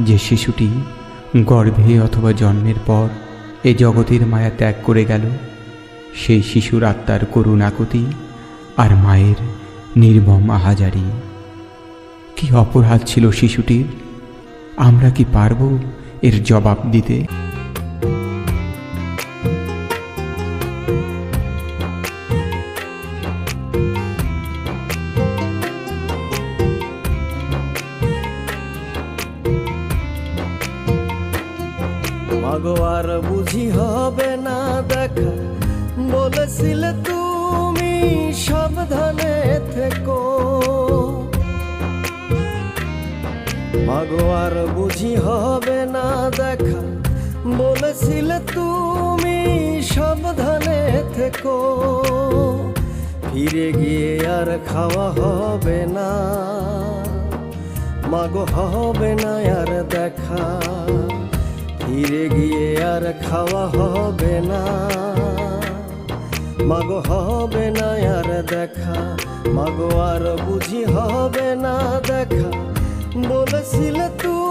যে শিশুটি গর্ভে অথবা জন্মের পর এ জগতের মায়া ত্যাগ করে গেল, সেই শিশুর আত্মার করুণ আকুতি আর মায়ের নির্মম আহাজারি। কি অপরাধ ছিল শিশুটির? আমরা কি পারব এর জবাব দিতে? মাগো আর বুঝি হবে না দেখা, বলেছিলে তুমি সাবধানে থেকো। মাগো আর বুঝি হবে না দেখা, বলেছিলে তুমি সাবধানে থেকো। ফিরে গিয়ে আর খাওয়া হবে না, মাগো হবে না আর দেখা। ফিরে গিয়ে আর খাওয়া হবে না, মাগো হবে না আর দেখা। মাগো আর বুঝি হবে না দেখা, বলেছিলে তুমি